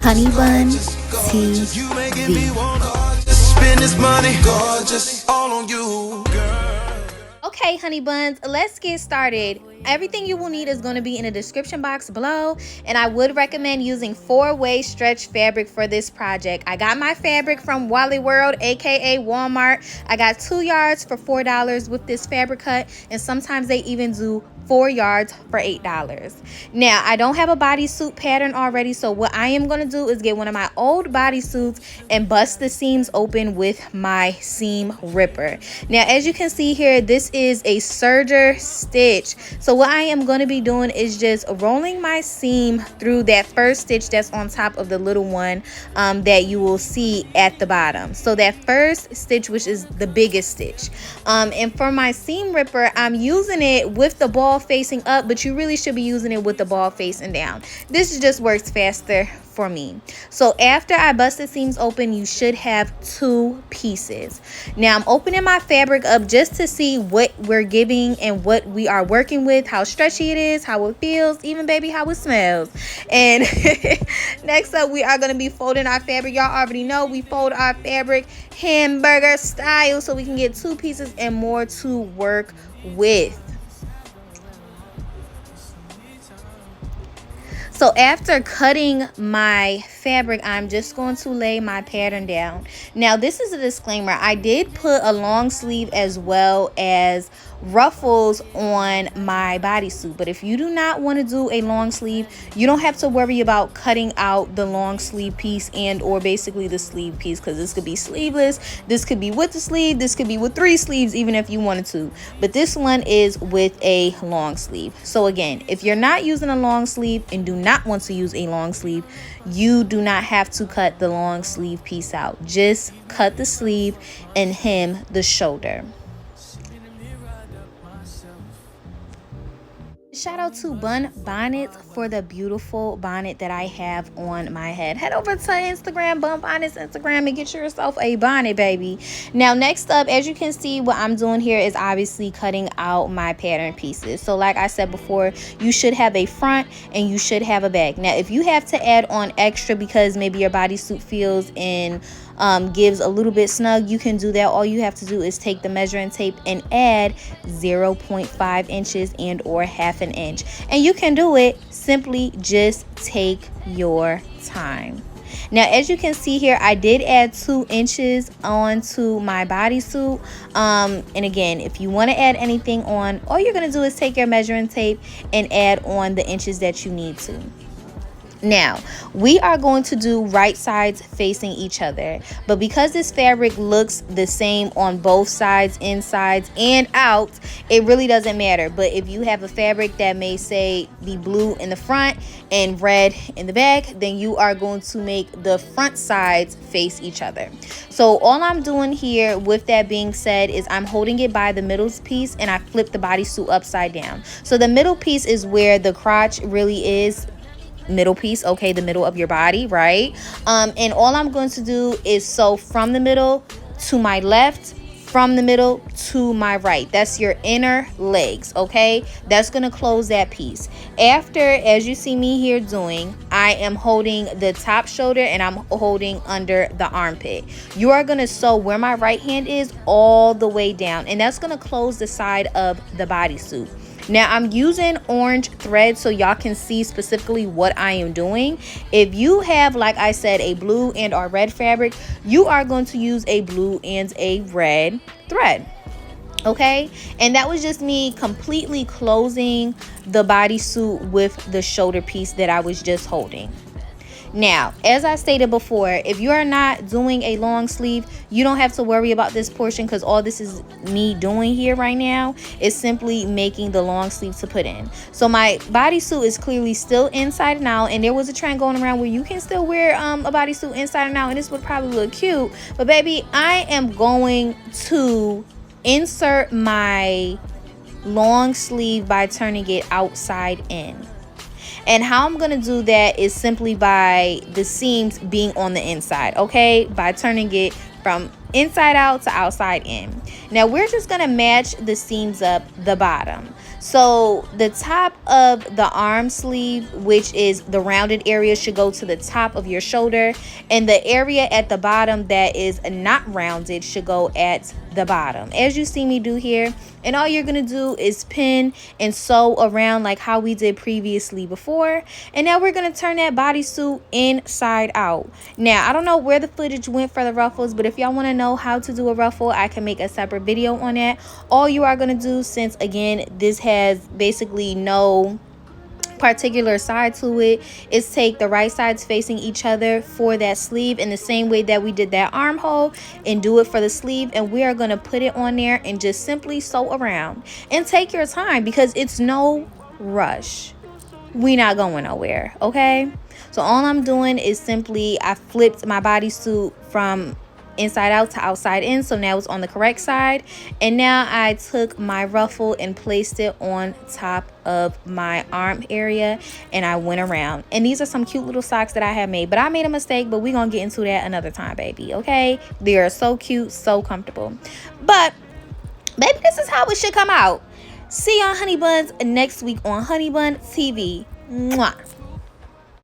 HoneyBuntv. You making me wanna spend this money, gorgeous, all on you, girl. Okay, honey buns, let's get started. Everything you will need is going to be in the description box below, and I would recommend using 4-way stretch fabric for this project. I got my fabric from Wally World, aka Walmart. I got 2 yards for $4 with this fabric cut, and sometimes they even do 4 yards for $8. Now, I don't have a bodysuit pattern already, so what I am going to do is get one of my old bodysuits and bust the seams open with my seam ripper. Now, as you can see here, this is a serger stitch. So what I am going to be doing is just rolling my seam through that first stitch that's on top of the little one that you will see at the bottom. So that first stitch, which is the biggest stitch. And for my seam ripper, I'm using it with the ball facing up, but you really should be using it with the ball facing down. This just works faster for me. So after I bust the seams open, you should have 2 pieces. Now I'm opening my fabric up just to see what we're giving and what we are working with, how stretchy it is, how it feels, even baby how it smells. And next up, we are going to be folding our fabric. Y'all already know we fold our fabric hamburger style so we can get 2 pieces and more to work with. So after cutting my fabric, I'm just going to lay my pattern down. Now, this is a disclaimer. I did put a long sleeve as well as ruffles on my bodysuit, but if you do not want to do a long sleeve, you don't have to worry about cutting out the long sleeve piece and or basically the sleeve piece, because this could be sleeveless, this could be with the sleeve, this could be with 3 sleeves even if you wanted to, but this one is with a long sleeve. So again, if you're not using a long sleeve and do not want to use a long sleeve, you do not have to cut the long sleeve piece out. Just cut the sleeve and hem the shoulder. Shout out to Bun Bonnets for the beautiful bonnet that I have on my head. Head over to Instagram, Bun Bonnets Instagram, and get yourself a bonnet, baby. Now, next up, as you can see, what I'm doing here is obviously cutting out my pattern pieces. So like I said before, you should have a front and you should have a back. Now, if you have to add on extra because maybe your bodysuit feels and gives a little bit snug, you can do that. All you have to do is take the measuring tape and add 0.5 inches and or half an inch, and you can do it. Simply just take your time. Now, as you can see here, I did add 2 inches onto my bodysuit. And again, if you want to add anything on, all you're going to do is take your measuring tape and add on the inches that you need to. Now, we are going to do right sides facing each other, but because this fabric looks the same on both sides, insides and out, it really doesn't matter. But if you have a fabric that may say be blue in the front and red in the back, then you are going to make the front sides face each other. So all I'm doing here, with that being said, is I'm holding it by the middle piece and I flip the bodysuit upside down. So the middle piece is where the crotch really is. Middle piece, okay, the middle of your body, right? And all I'm going to do is sew from the middle to my left, from the middle to my right. That's your inner legs, okay? That's going to close that piece. After, as you see me here doing, I am holding the top shoulder and I'm holding under the armpit. You are going to sew where my right hand is all the way down, and that's going to close the side of the bodysuit. Now, I'm using orange thread so y'all can see specifically what I am doing. If you have, like I said, a blue and or red fabric, you are going to use a blue and a red thread. Okay, and that was just me completely closing the bodysuit with the shoulder piece that I was just holding. Now, as I stated before, if you are not doing a long sleeve, you don't have to worry about this portion, because all this is me doing here right now is simply making the long sleeve to put in. So my bodysuit is clearly still inside and out, and there was a trend going around where you can still wear a bodysuit inside and out, and this would probably look cute. But baby, I am going to insert my long sleeve by turning it outside in. And how I'm going to do that is simply by the seams being on the inside, okay? By turning it from inside out to outside in. Now we're just gonna match the seams up the bottom. So the top of the arm sleeve, which is the rounded area, should go to the top of your shoulder, and the area at the bottom that is not rounded should go at the bottom, as you see me do here. And all you're gonna do is pin and sew around like how we did previously before. And now we're gonna turn that bodysuit inside out. Now I don't know where the footage went for the ruffles, but if y'all want to know how to do a ruffle, I can make a separate video on that. All you are gonna do, since again this has basically no particular side to it, is take the right sides facing each other for that sleeve in the same way that we did that armhole, and do it for the sleeve. And we are going to put it on there and just simply sew around, and take your time because it's no rush. We not going nowhere, okay? So all I'm doing is simply, I flipped my bodysuit from inside out to outside in, so now it's on the correct side. And now I took my ruffle and placed it on top of my arm area, and I went around. And these are some cute little socks that I have made, but I made a mistake, but we're gonna get into that another time, baby, okay? They are so cute, so comfortable. But baby, this is how it should come out. See y'all Honey Buns next week on Honey Bun TV. Mwah.